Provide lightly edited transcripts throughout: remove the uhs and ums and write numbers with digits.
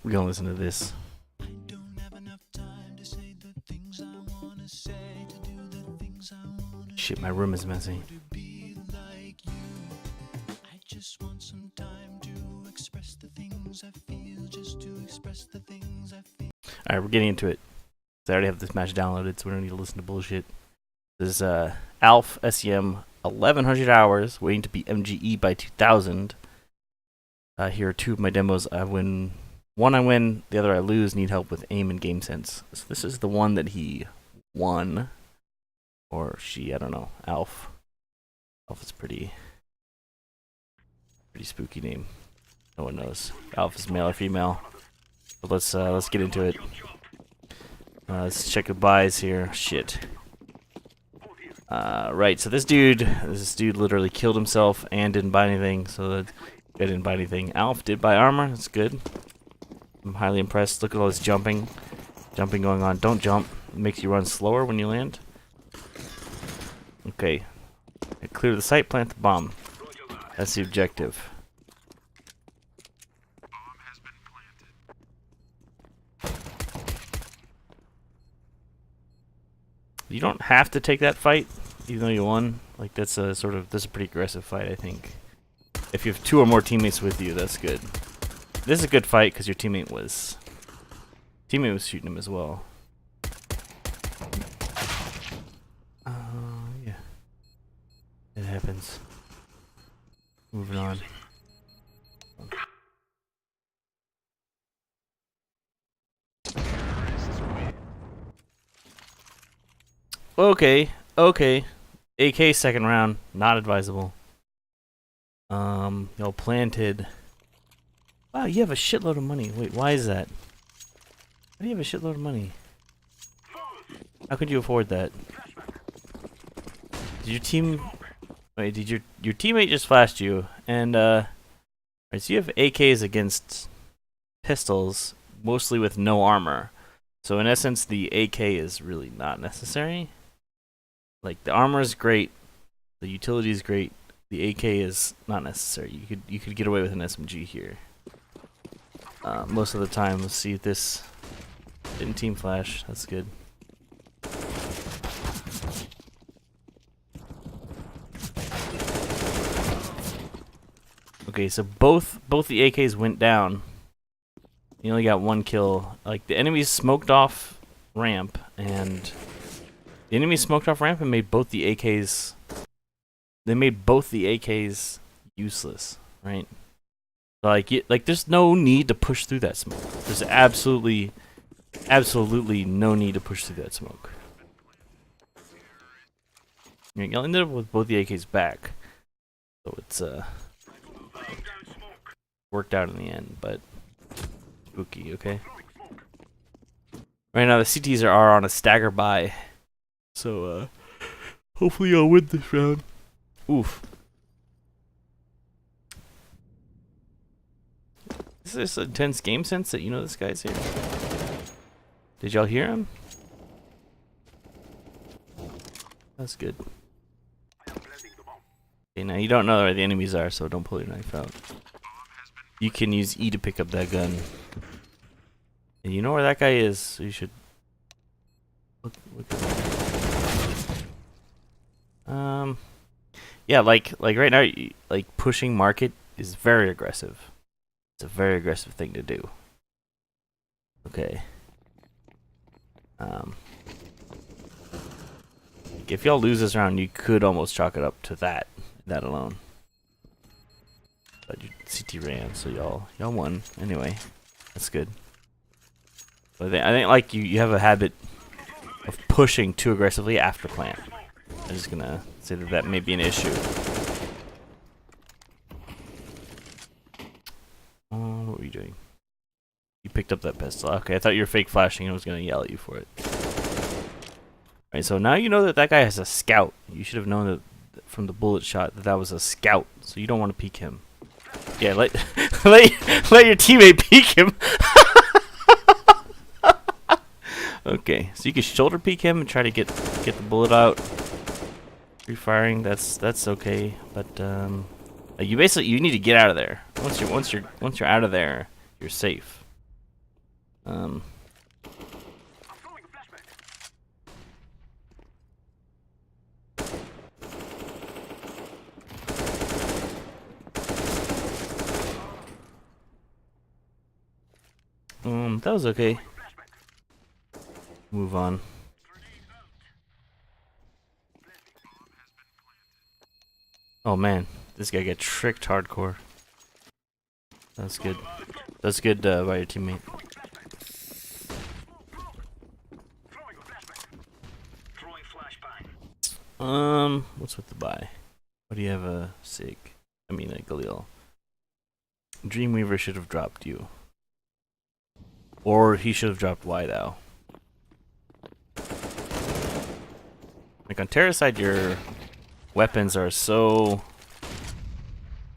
We're gonna listen to this. Shit, my room is messy. Alright, we're getting into it. I already have this match downloaded, so we don't need to listen to bullshit. This is Alf SEM 1100 hours, waiting to beat MGE by 2000. Here are two of my demos. I win. One I win, the other I lose. Need help with aim and game sense. So this is the one that he won. Or she, I don't know. Alf. Alf is pretty spooky name. No one knows. Alf is male or female. But let's get into it. Let's check the buys here. Shit. Right, so this dude literally killed himself and didn't buy anything, so that I didn't buy anything. Alf did buy armor, that's good. I'm highly impressed. Look at all this jumping going on. Don't jump. It makes you run slower when you land. Okay. Clear the site, plant the bomb. That's the objective. You don't have to take that fight, even though you won. Like that's a pretty aggressive fight, I think. If you have two or more teammates with you, that's good. This is a good fight because your teammate was shooting him as well. Yeah, it happens. Moving on. Okay. AK second round, not advisable. Y'all planted. Wow, you have a shitload of money. Wait, why is that? Why do you have a shitload of money? How could you afford that? Did your team... Wait, did your teammate just flashed you? And, right, so you have AKs against pistols, mostly with no armor. So in essence, the AK is really not necessary. Like, the armor is great, the utility is great, the AK is not necessary. You could get away with an SMG here. Most of the time. Let's see if this didn't team flash. That's good. Okay, so both the AKs went down. You only got one kill. Like the enemies smoked off ramp, and the enemy smoked off ramp and made both the AKs. They made both the AKs useless, right? Like there's no need to push through that smoke. There's absolutely no need to push through that smoke. You'll end up with both the AKs back, so it's worked out in the end, but spooky. Okay. Right now the CTs are on a stagger buy, so hopefully I'll win this round. Oof. Is this intense game sense that you know this guy's here? Did y'all hear him? That's good. Okay, now you don't know where the enemies are, so don't pull your knife out. You can use E to pick up that gun. And you know where that guy is, so you should look yeah, like right now, like pushing market is very aggressive. It's a very aggressive thing to do. Okay. If y'all lose this round, you could almost chalk it up to that alone. But you CT ran, so y'all won anyway. That's good. But I think like you have a habit of pushing too aggressively after plant. I'm just gonna say that may be an issue. What were you doing? You picked up that pistol. Okay, I thought you were fake flashing and I was gonna yell at you for it. Alright, so now you know that guy has a scout. You should have known that from the bullet shot that was a scout. So you don't want to peek him. Yeah, let your teammate peek him. Okay, so you can shoulder peek him and try to get the bullet out. Refiring, that's okay, but you need to get out of there. Once you're out of there, you're safe. Um. That was okay. Move on. Oh man, this guy got tricked hardcore. That's good. That's good by your teammate. What's with the buy? What do you have a Sig? I mean a Galil. Dreamweaver should have dropped you. Or he should have dropped Wideout. Like on Terracide, your weapons are so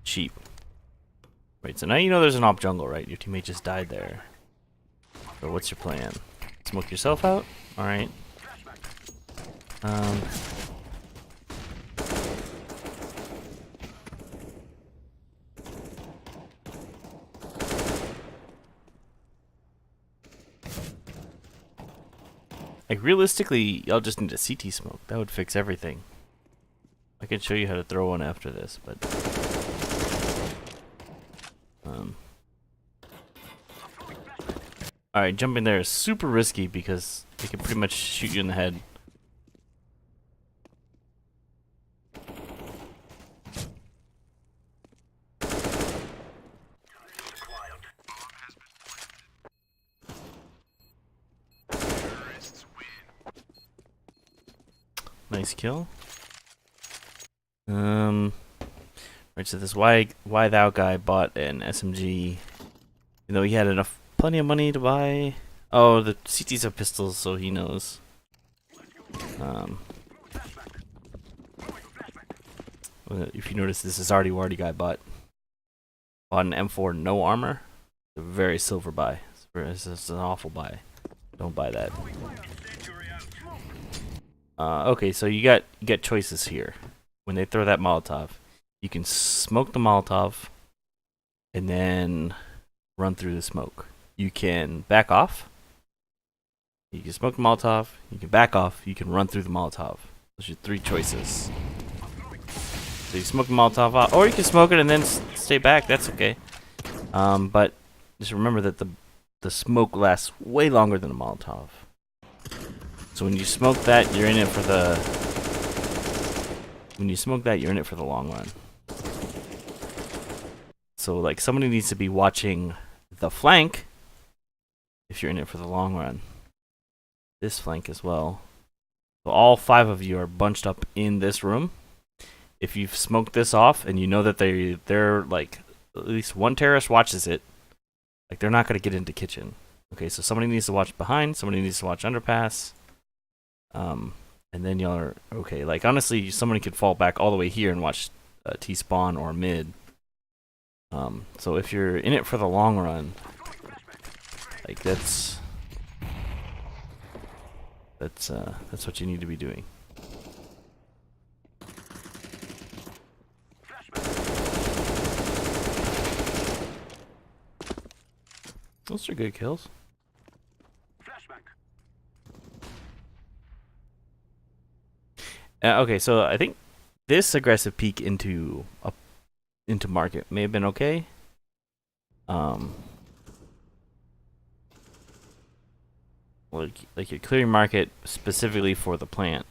cheap. Right, so now you know there's an op jungle, right? Your teammate just died there. So what's your plan? Smoke yourself out? Alright. Like realistically, y'all just need a CT smoke. That would fix everything. I can show you how to throw one after this, but alright, jumping there is super risky because they can pretty much shoot you in the head. Nice kill. Right, so this why thou guy bought an SMG, you know, he had plenty of money to buy. Oh, the CTs have pistols, so he knows. If you notice, this is already guy bought an M4 no armor. It's a very silver buy. It's an awful buy. Don't buy that. Okay, so you got choices here. When they throw that Molotov, you can smoke the Molotov and then run through the smoke. You can back off. You can smoke the Molotov. You can back off. You can run through the Molotov. Those are your three choices. So you smoke the Molotov off, or you can smoke it and then stay back. That's okay. But just remember that the smoke lasts way longer than a Molotov. So when you smoke that, you're in it for the. When you smoke that, you're in it for the long run. So like somebody needs to be watching the flank if you're in it for the long run. This flank as well. So all 5 of you are bunched up in this room. If you've smoked this off and you know that they're like at least one terrorist watches it, like they're not gonna get into kitchen. Okay, so somebody needs to watch behind, somebody needs to watch underpass. And then y'all are okay. Like honestly, somebody could fall back all the way here and watch T spawn or mid. So if you're in it for the long run, like that's what you need to be doing. Those are good kills. Okay, so I think this aggressive peek into market may have been okay. Like you're clearing market specifically for the plant,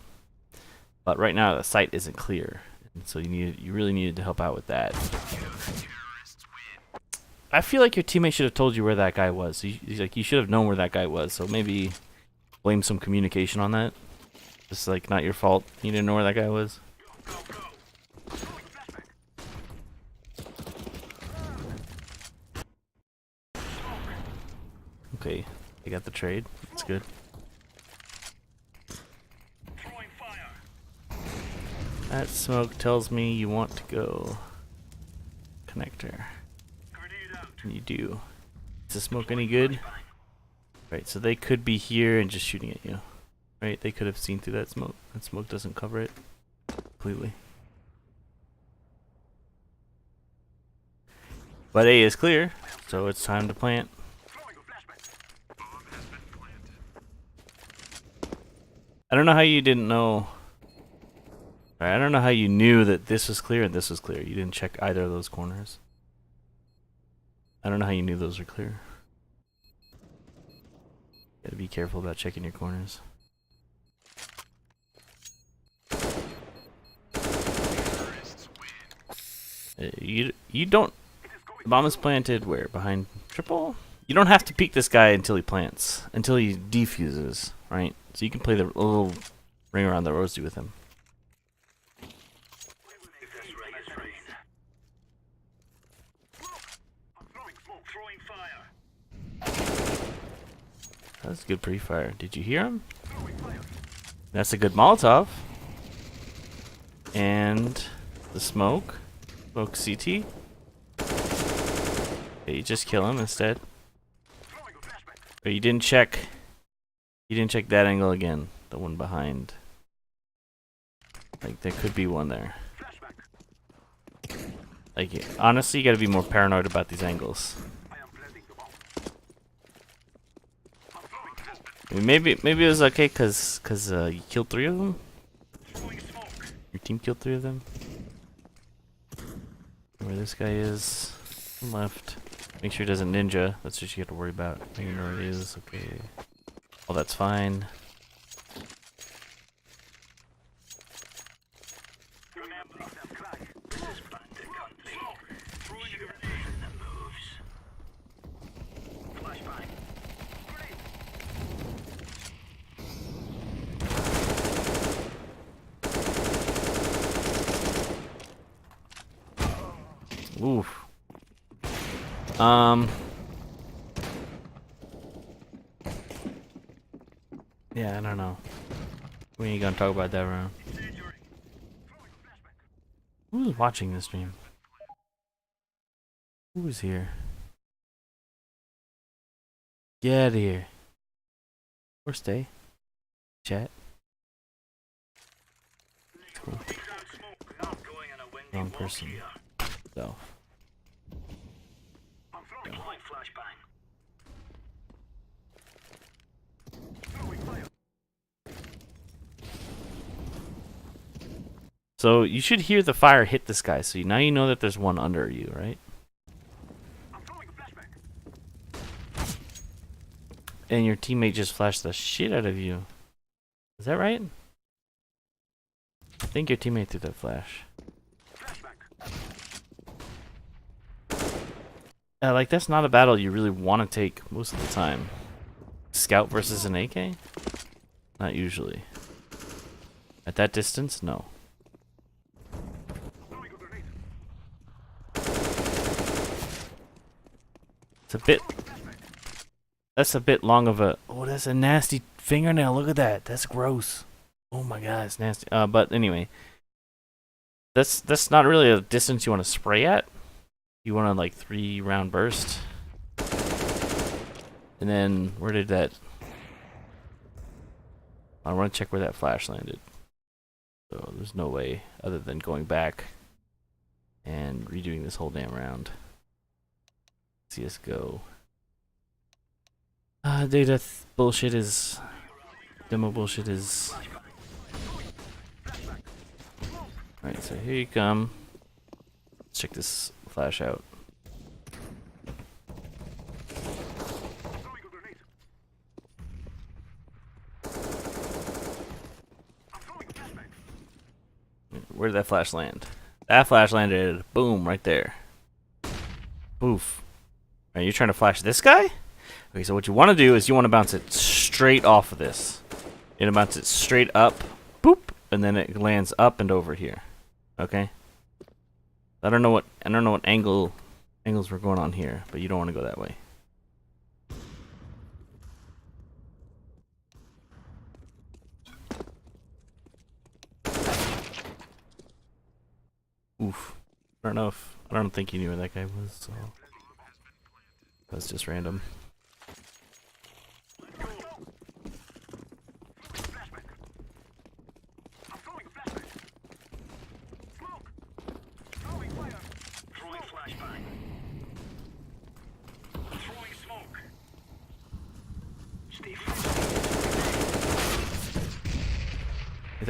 but right now the site isn't clear, and so you really needed to help out with that. I feel like your teammate should have told you where that guy was. You should have known where that guy was. So maybe blame some communication on that. It's like not your fault. You didn't know where that guy was. Okay, they got the trade. That's good. That smoke tells me you want to go connector. And you do. Is the smoke any good? Right, so they could be here and just shooting at you. Right, they could have seen through that smoke. That smoke doesn't cover it completely. But A is clear, so it's time to plant. I don't know how you didn't know. I don't know how you knew that this was clear and this was clear. You didn't check either of those corners. I don't know how you knew those were clear. Gotta be careful about checking your corners. You don't. Bomb is planted where? Behind triple? You don't have to peek this guy until he plants, until he defuses, right? So you can play the little ring around the rosy with him. That's a good pre-fire. Did you hear him? That's a good Molotov. And the smoke. Smoke CT. Okay, you just kill him instead. But you didn't check. You didn't check that angle again. The one behind. Like there could be one there. Like honestly, you gotta be more paranoid about these angles. I mean, maybe it was okay cause you killed 3 of them. Your team killed 3 of them. Where this guy is, left. Make sure he doesn't ninja. That's what you have to worry about. I think you know where it is. Okay. Well, that's fine. Oof. Yeah, I don't know. We ain't gonna talk about that round. Who's watching this stream? Who's here? Get out of here. Or stay. Chat. Cool. Wrong person. So. So you should hear the fire hit this guy. So now you know that there's one under you, right? And your teammate just flashed the shit out of you. Is that right? I think your teammate threw that flash. Like that's not a battle you really want to take most of the time. Scout versus an AK? Not usually. At that distance, no. It's a bit. That's a bit long of a. Oh, that's a nasty fingernail. Look at that. That's gross. Oh my god, it's nasty. But anyway, that's not really a distance you want to spray at. You want to like 3-round burst. And then where did that? I want to check where that flash landed. So there's no way other than going back and redoing this whole damn round. CSGO. Data bullshit is. Demo bullshit is. Alright, so here you come. Let's check this flash out. Where did that flash land? That flash landed, boom, right there. Poof. Are you trying to flash this guy? Okay, so what you want to do is you want to bounce it straight off of this. You're gonna bounce it straight up, boop, and then it lands up and over here. Okay. I don't know what angles we're going on here, but you don't want to go that way. Oof. I don't think you knew where that guy was, so that's just random.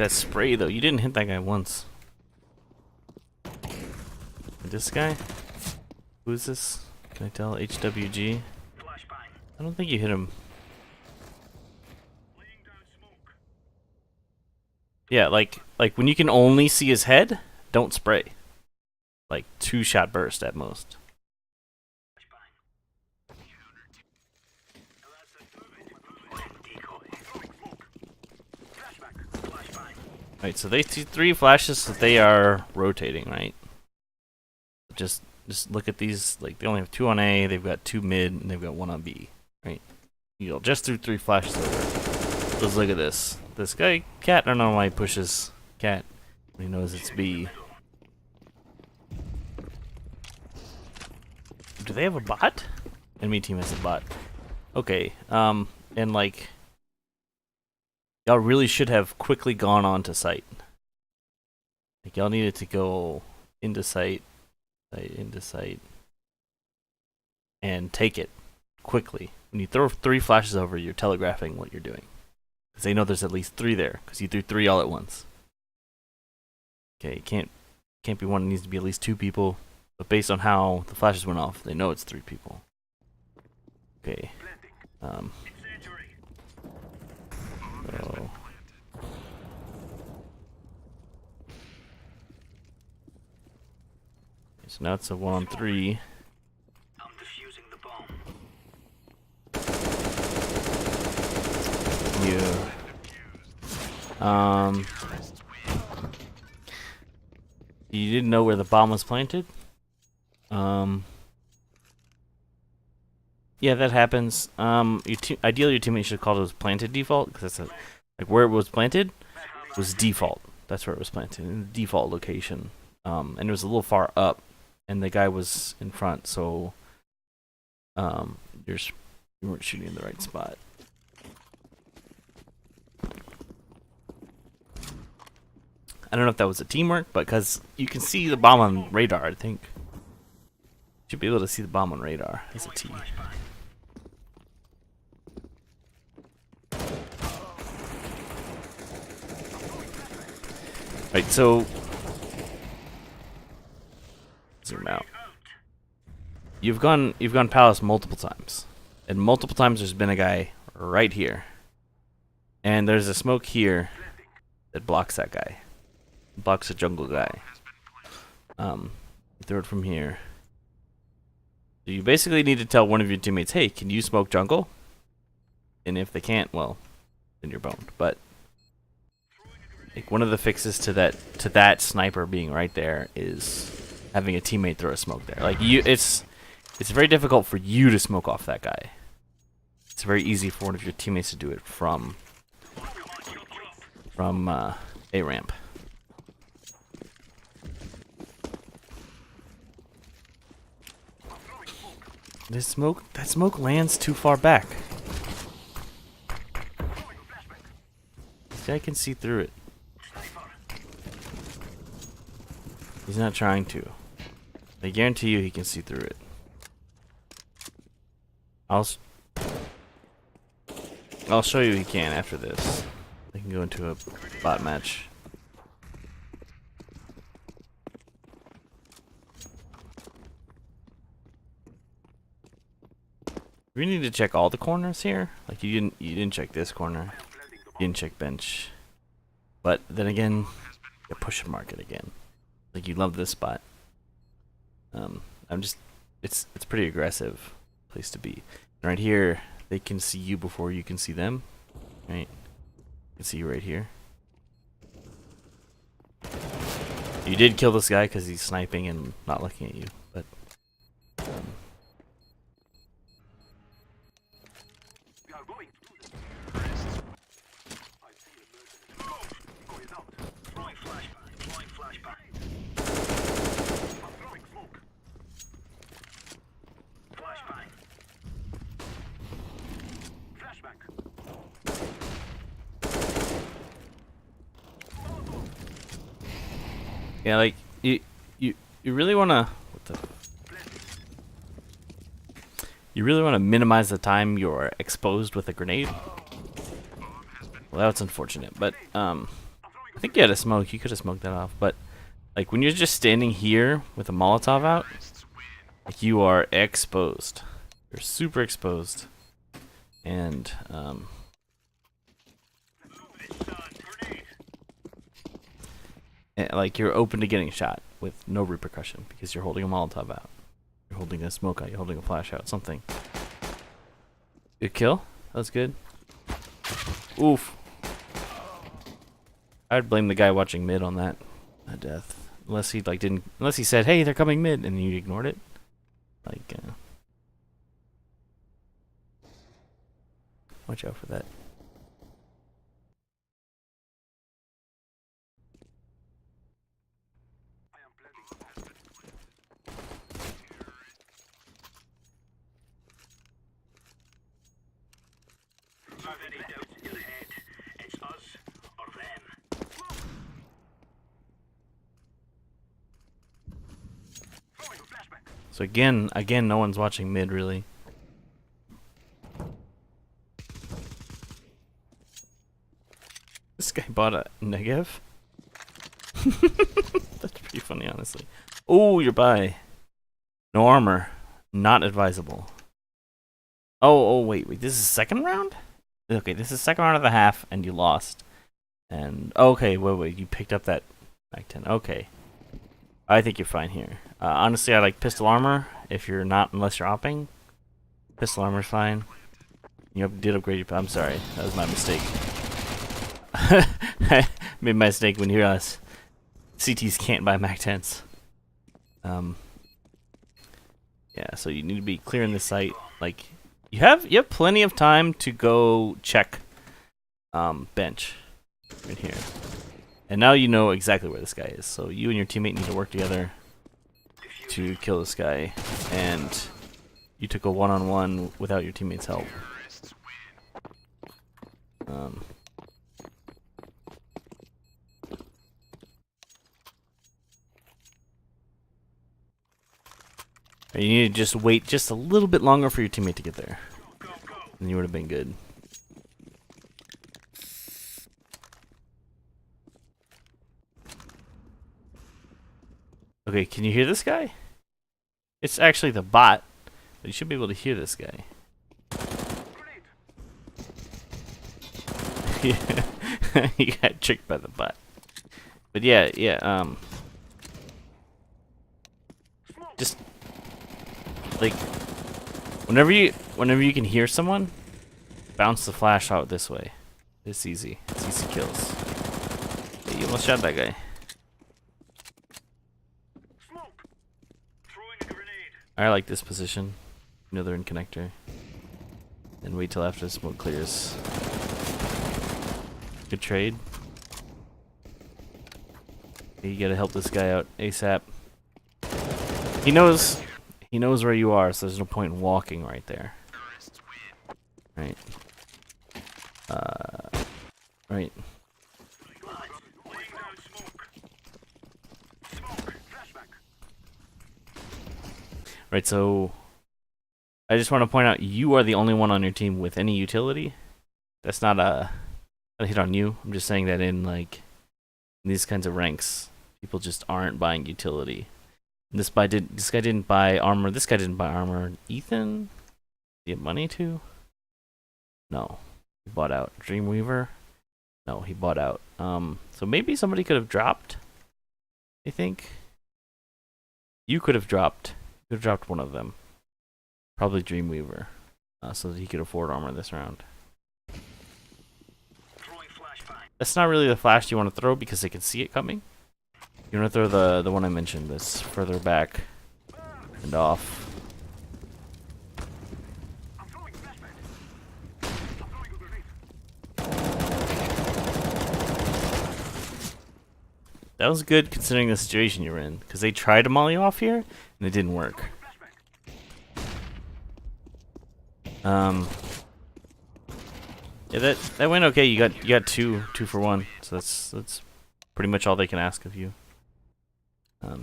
that spray though. You didn't hit that guy once. This guy? Who is this? Can I tell? HWG? I don't think you hit him. Yeah, like when you can only see his head, don't spray. Like 2-shot burst at most. Right, so they see 3 flashes, so they are rotating, right? Just look at these. Like they only have 2 on A, they've got 2 mid, and they've got 1 on B, right? You know, just threw 3 flashes over. Let's look at this. This guy, Cat. I don't know why he pushes Cat when he knows it's B. Do they have a bot? Enemy team has a bot. Okay. And like, y'all really should have quickly gone on to site. Like y'all needed to go into site, into site, and take it quickly. When you throw 3 flashes over, you're telegraphing what you're doing, because they know there's at least 3 there. Because you threw 3 all at once. Okay, it can't be 1. It needs to be at least 2 people. But based on how the flashes went off, they know it's 3 people. Okay. So. So now it's a 1-on-3. I'm defusing the bomb. You didn't know where the bomb was planted? Yeah, that happens. Ideally, your teammate should call it was planted default, because that's like where it was planted was default. That's where it was planted, in the default location. And it was a little far up, and the guy was in front, so you weren't shooting in the right spot. I don't know if that was a teamwork, but because you can see the bomb on radar, I think. You should be able to see the bomb on radar as a T. Right, so zoom out. You've gone Palace multiple times, and multiple times there's been a guy right here, and there's a smoke here that blocks that guy, blocks a jungle guy. Throw it from here. So you basically need to tell one of your teammates, "Hey, can you smoke jungle?" And if they can't, well, then you're boned. But like one of the fixes to that sniper being right there is having a teammate throw a smoke there. Like it's very difficult for you to smoke off that guy. It's very easy for one of your teammates to do it from A ramp. That smoke lands too far back. This guy can see through it. He's not trying to. I guarantee you he can see through it. I'll show you he can after this. I can go into a bot match. We need to check all the corners here. Like you didn't check this corner. You didn't check bench. But then again, you push and mark it again. Like you love this spot. It's pretty aggressive place to be. And right here, they can see you before you can see them. Right? They can see you right here. You did kill this guy because he's sniping and not looking at you, but yeah, like you really wanna minimize the time you're exposed with a grenade. Well, that's unfortunate, but I think you had a smoke. You could have smoked that off, but like when you're just standing here with a Molotov out, like you are exposed. You're super exposed, and like you're open to getting shot with no repercussion because you're holding a Molotov out, you're holding a smoke out, you're holding a flash out, something. Good kill. That was good. Oof. I'd blame the guy watching mid on that death, unless he like didn't, unless he said, "Hey, they're coming mid," and you ignored it. Like, watch out for that. So again, no one's watching mid really. This guy bought a Negev. That's pretty funny, honestly. Oh, you're by. No armor. Not advisable. Oh, wait. This is second round? Okay, this is second round of the half, and you lost. And, okay, wait. You picked up that Mac 10. Okay. I think you're fine here. Honestly, I like pistol armor if you're not, unless you're opping. Pistol armor's fine. You did upgrade your... I'm sorry. That was my mistake. I made my mistake when you're CTs can't buy Mac 10s. Yeah, so you need to be clearing the site. Like, you have plenty of time to go check bench right here. And now you know exactly where this guy is. So you and your teammate need to work together to kill this guy. And you took a one-on-one without your teammate's help. You need to just wait just a little bit longer for your teammate to get there. And you would have been good. Okay, can you hear this guy? It's actually the bot, but you should be able to hear this guy. Yeah, you got tricked by the bot. But yeah, just like whenever you can hear someone, bounce the flash out this way. It's easy. It's easy kills. Hey, you almost shot that guy. I like this position. You know they're in connector. And wait till after the smoke clears. Good trade. You gotta help this guy out ASAP. He knows where you are, so there's no point in walking right there. Right. Right. Right, so I just want to point out you are the only one on your team with any utility. That's not a hit on you. I'm just saying that in like in these kinds of ranks, people just aren't buying utility. This guy didn't buy armor. This guy didn't buy armor. Ethan, do you have money to? No, he bought out. Dreamweaver, no, he bought out. So maybe somebody could have dropped. I think you could have dropped. You could have dropped one of them. Probably Dreamweaver, so that he could afford armor this round. That's not really the flash you want to throw because they can see it coming. You want to throw the one I mentioned, this further back and off. That was good considering the situation you're in, because they tried to molly you off here and it didn't work. Yeah, that went okay. You got two for one, so that's pretty much all they can ask of you. Okay,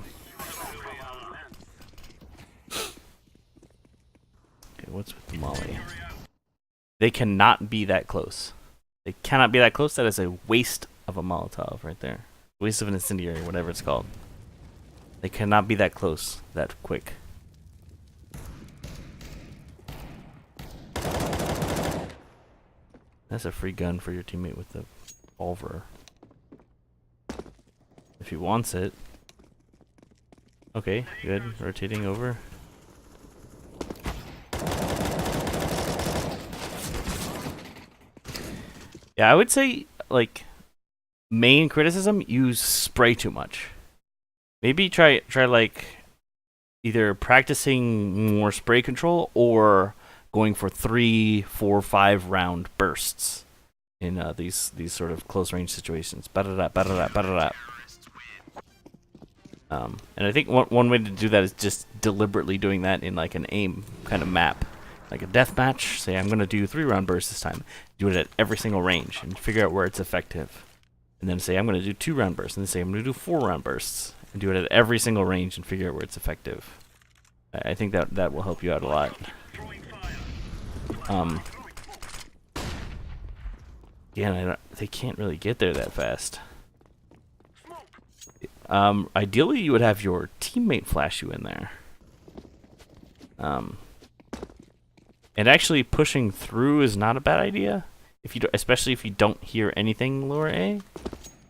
what's with the molly? They cannot be that close. They cannot be that close. That is a waste of a Molotov right there. Waste of an incendiary, whatever it's called. They cannot be that close, that quick. That's a free gun for your teammate with the revolver. If he wants it. Okay, good. Rotating over. Yeah, I would say, like, main criticism, you spray too much. Maybe try like either practicing more spray control or going for 3, 4, 5 round bursts in these sort of close range situations. And I think one way to do that is just deliberately doing that in like an aim kind of map, like a death match. Say I'm gonna do 3 round bursts this time. Do it at every single range and figure out where it's effective. And then say I'm gonna do 2 round bursts, and then say I'm gonna do 4 round bursts, and do it at every single range and figure out where it's effective. I think that will help you out a lot. Again, they can't really get there that fast. Ideally, you would have your teammate flash you in there. And actually pushing through is not a bad idea. Especially if you don't hear anything lower A.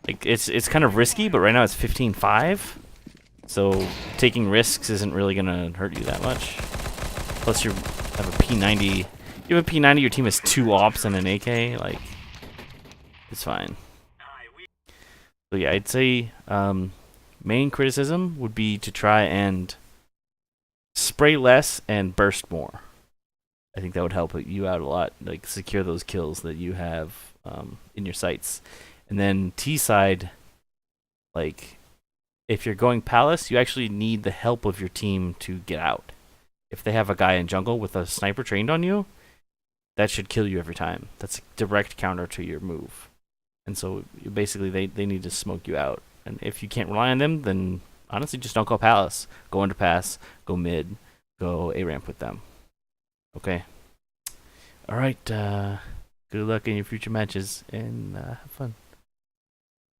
Like it's kind of risky, but right now it's 15-5. So taking risks isn't really gonna hurt you that much. Plus you have a P90. You have a P90, your team has 2 ops and an AK, like it's fine. So yeah, I'd say main criticism would be to try and spray less and burst more. I think that would help you out a lot, like secure those kills that you have in your sights. And then T side, like if you're going Palace, you actually need the help of your team to get out. If they have a guy in jungle with a sniper trained on you, that should kill you every time. That's a direct counter to your move. And so basically they need to smoke you out. And if you can't rely on them, then honestly just don't go Palace. Go underpass, go mid, go A ramp with them. Okay. Alright, good luck in your future matches and have fun.